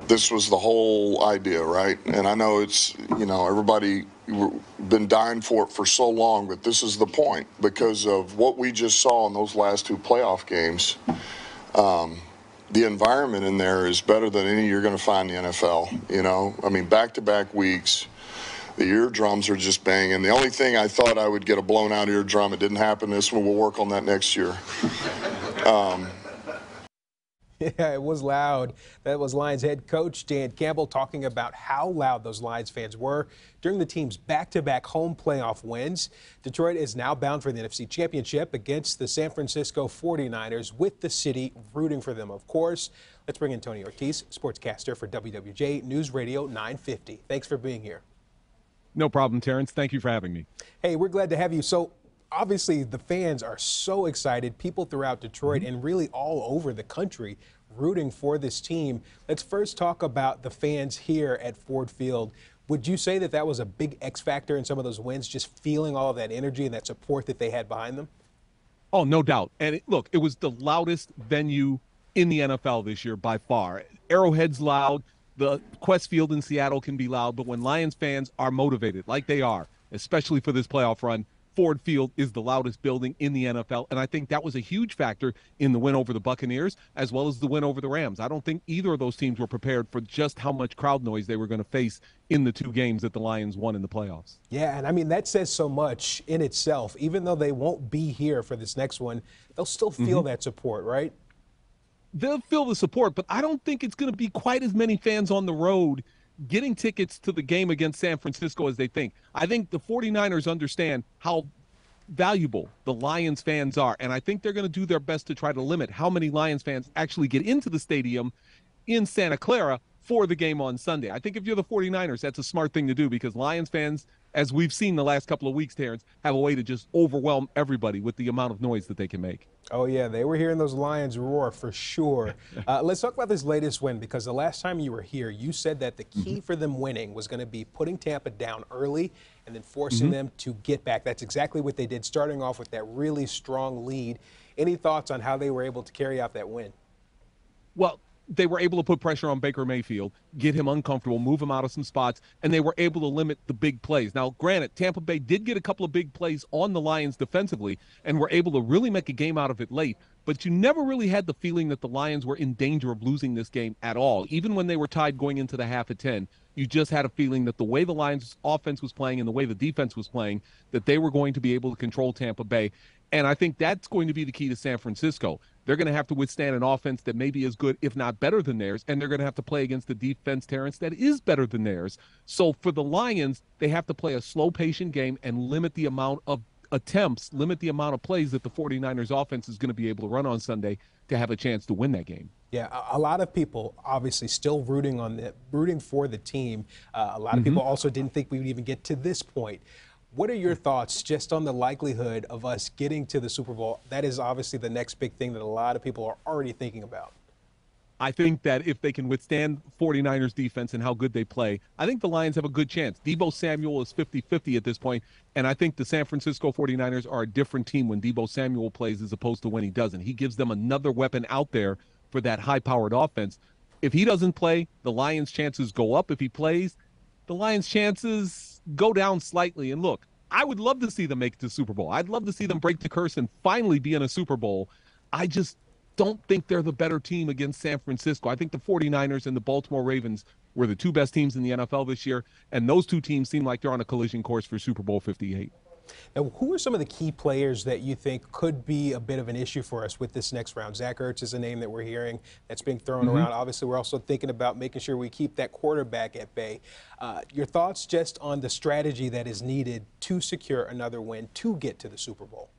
this was the whole idea, right? And I know it's, everybody been dying for it for so long, but this is the point because of what we just saw in those last two playoff games. The environment in there is better than any you're going to find in the NFL. I mean, back-to-back weeks, the eardrums are just banging. The only thing I thought I would get a blown-out eardrum, it didn't happen this one. We'll work on that next year. Yeah, it was loud. That was Lions head coach Dan Campbell talking about how loud those Lions fans were during the team's back-to-back home playoff wins. Detroit is now bound for the NFC Championship against the San Francisco 49ers, with the city rooting for them, of course. Let's bring in Tony Ortiz, sportscaster for WWJ News Radio 950. Thanks for being here. No problem, Terrence. Thank you for having me. Hey, we're glad to have you. So, obviously, the fans are so excited. People throughout Detroit and really all over the country rooting for this team. Let's first talk about the fans here at Ford Field. Would you say that that was a big X factor in some of those wins, just feeling all of that energy and that support that they had behind them? Oh, no doubt. And look, it was the loudest venue in the NFL this year by far. Arrowhead's loud. The Quest Field in Seattle can be loud. But when Lions fans are motivated, like they are, especially for this playoff run, Ford Field is the loudest building in the NFL, and I think that was a huge factor in the win over the Buccaneers as well as the win over the Rams. I don't think either of those teams were prepared for just how much crowd noise they were going to face in the two games that the Lions won in the playoffs. Yeah, and I mean, that says so much in itself. Even though they won't be here for this next one, they'll still feel that support, right? They'll feel the support, but I don't think it's going to be quite as many fans on the road getting tickets to the game against San Francisco as they think. I think the 49ers understand how valuable the Lions fans are, and I think they're going to do their best to try to limit how many Lions fans actually get into the stadium in Santa Clara for the game on Sunday. I think if you're the 49ers, that's a smart thing to do because Lions fans, as we've seen the last couple of weeks, Terrence, have a way to just overwhelm everybody with the amount of noise that they can make. Oh, yeah, they were hearing those Lions roar for sure. Let's talk about this latest win, because the last time you were here, you said that the key for them winning was going to be putting Tampa down early and then forcing them to get back. That's exactly what they did, starting off with that really strong lead. Any thoughts on how they were able to carry out that win? Well, they were able to put pressure on Baker Mayfield, get him uncomfortable, move him out of some spots, and they were able to limit the big plays. Now, granted, Tampa Bay did get a couple of big plays on the Lions defensively and were able to really make a game out of it late, but you never really had the feeling that the Lions were in danger of losing this game at all. Even when they were tied going into the half at 10, you just had a feeling that the way the Lions offense was playing and the way the defense was playing, that they were going to be able to control Tampa Bay. And I think that's going to be the key to San Francisco. They're going to have to withstand an offense that may be as good, if not better than theirs, and they're going to have to play against a defense, Terrence, that is better than theirs. So for the Lions, they have to play a slow, patient game and limit the amount of attempts, limit the amount of plays that the 49ers offense is going to be able to run on Sunday to have a chance to win that game. Yeah, a lot of people obviously still rooting for the team. A lot of people also didn't think we would even get to this point. What are your thoughts just on the likelihood of us getting to the Super Bowl? That is obviously the next big thing that a lot of people are already thinking about. I think that if they can withstand 49ers defense and how good they play, I think the Lions have a good chance. Deebo Samuel is 50-50 at this point, and I think the San Francisco 49ers are a different team when Deebo Samuel plays as opposed to when he doesn't. He gives them another weapon out there for that high-powered offense. If he doesn't play, the Lions' chances go up. If he plays, the Lions' chances go down slightly. And look, I would love to see them make it to the Super Bowl. I'd love to see them break the curse and finally be in a Super Bowl. I just don't think they're the better team against San Francisco. I think the 49ers and the Baltimore Ravens were the two best teams in the NFL this year, and those two teams seem like they're on a collision course for Super Bowl 58. Now, who are some of the key players that you think could be a bit of an issue for us with this next round? Zach Ertz is a name that we're hearing that's being thrown around. Obviously, we're also thinking about making sure we keep that quarterback at bay. Your thoughts just on the strategy that is needed to secure another win to get to the Super Bowl?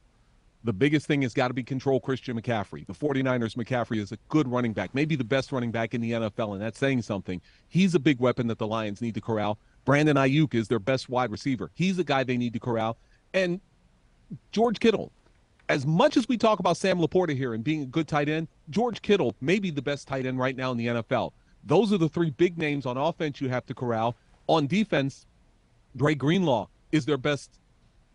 The biggest thing has got to be control Christian McCaffrey. The 49ers, McCaffrey is a good running back, maybe the best running back in the NFL, and that's saying something. He's a big weapon that the Lions need to corral. Brandon Ayuk is their best wide receiver. He's a guy they need to corral. And George Kittle, as much as we talk about Sam Laporta here and being a good tight end, George Kittle may be the best tight end right now in the NFL. Those are the three big names on offense you have to corral. On defense, Dre Greenlaw is their best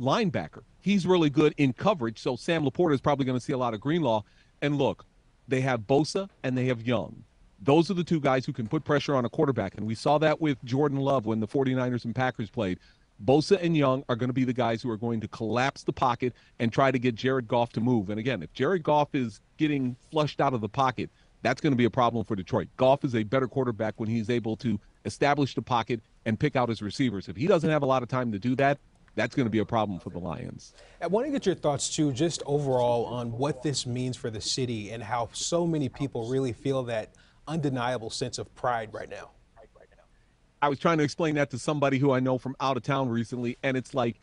linebacker. He's really good in coverage, so Sam Laporta is probably going to see a lot of Greenlaw. And look, they have Bosa and they have Young. Those are the two guys who can put pressure on a quarterback, and we saw that with Jordan Love when the 49ers and Packers played. Bosa and Young are going to be the guys who are going to collapse the pocket and try to get Jared Goff to move. And again, if Jared Goff is getting flushed out of the pocket, that's going to be a problem for Detroit. Goff is a better quarterback when he's able to establish the pocket and pick out his receivers. If he doesn't have a lot of time to do that, that's going to be a problem for the Lions. I want to get your thoughts, too, just overall on what this means for the city and how so many people really feel that undeniable sense of pride right now. I was trying to explain that to somebody who I know from out of town recently, and it's like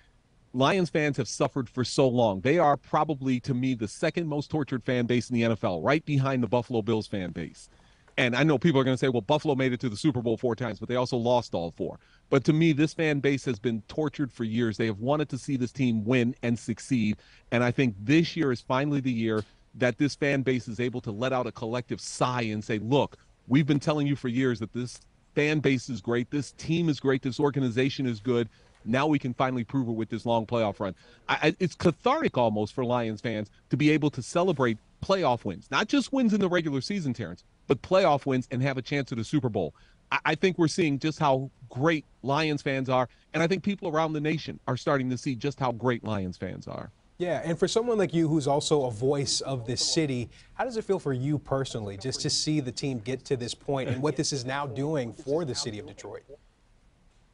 Lions fans have suffered for so long. They are probably, to me, the second most tortured fan base in the NFL, right behind the Buffalo Bills fan base. And I know people are going to say, well, Buffalo made it to the Super Bowl 4 times, but they also lost all 4. But to me, this fan base has been tortured for years. They have wanted to see this team win and succeed. And I think this year is finally the year that this fan base is able to let out a collective sigh and say, look, we've been telling you for years that this fan base is great, this team is great, this organization is good. Now we can finally prove it with this long playoff run. It's cathartic almost for Lions fans to be able to celebrate playoff wins, not just wins in the regular season, Terrence, but playoff wins and have a chance at a Super Bowl. I think we're seeing just how great Lions fans are, and I think people around the nation are starting to see just how great Lions fans are. Yeah, and for someone like you who's also a voice of this city, how does it feel for you personally just to see the team get to this point and what this is now doing for the city of Detroit?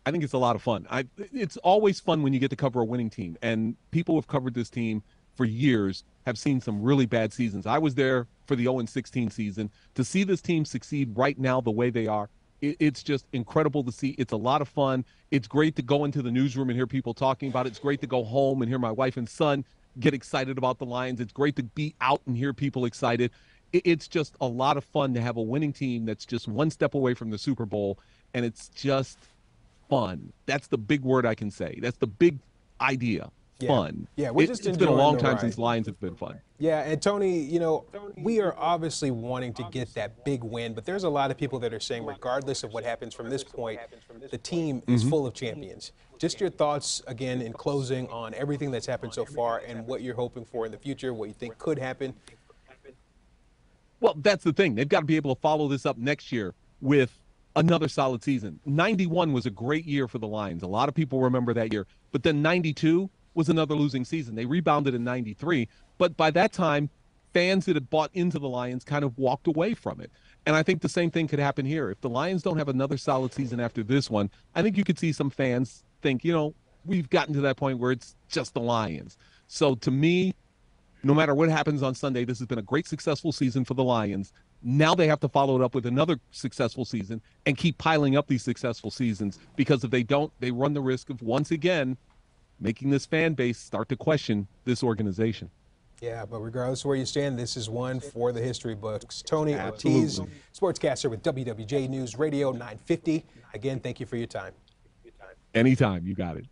I think it's a lot of fun. It's always fun when you get to cover a winning team, and people who have covered this team for years have seen some really bad seasons. I was there for the 0-16 season. To see this team succeed right now the way they are, it's just incredible to see. It's a lot of fun. It's great to go into the newsroom and hear people talking about it. It's great to go home and hear my wife and son get excited about the Lions. It's great to be out and hear people excited. It's just a lot of fun to have a winning team that's just one step away from the Super Bowl, and it's just fun. That's the big word I can say. That's the big idea. Fun. Yeah, it's been a long time since Lions have been fun. Yeah, and Tony, you know, we are obviously wanting to get that big win, but there's a lot of people that are saying regardless of what happens from this point, the team is full of champions. Just your thoughts, again, in closing on everything that's happened so far and what you're hoping for in the future, what you think could happen. Well, that's the thing. They've got to be able to follow this up next year with another solid season. 91 was a great year for the Lions. A lot of people remember that year. But then 92 was another losing season. They rebounded in 93. But by that time, fans that had bought into the Lions kind of walked away from it. And I think the same thing could happen here. If the Lions don't have another solid season after this one, I think you could see some fans think, you know, we've gotten to that point where it's just the Lions. So to me, no matter what happens on Sunday, this has been a great, successful season for the Lions. Now they have to follow it up with another successful season and keep piling up these successful seasons, because if they don't, they run the risk of once again making this fan base start to question this organization. Yeah, but regardless of where you stand, this is one for the history books. Tony Ortiz, sportscaster with WWJ News Radio 950. Again, thank you for your time. Anytime. You got it.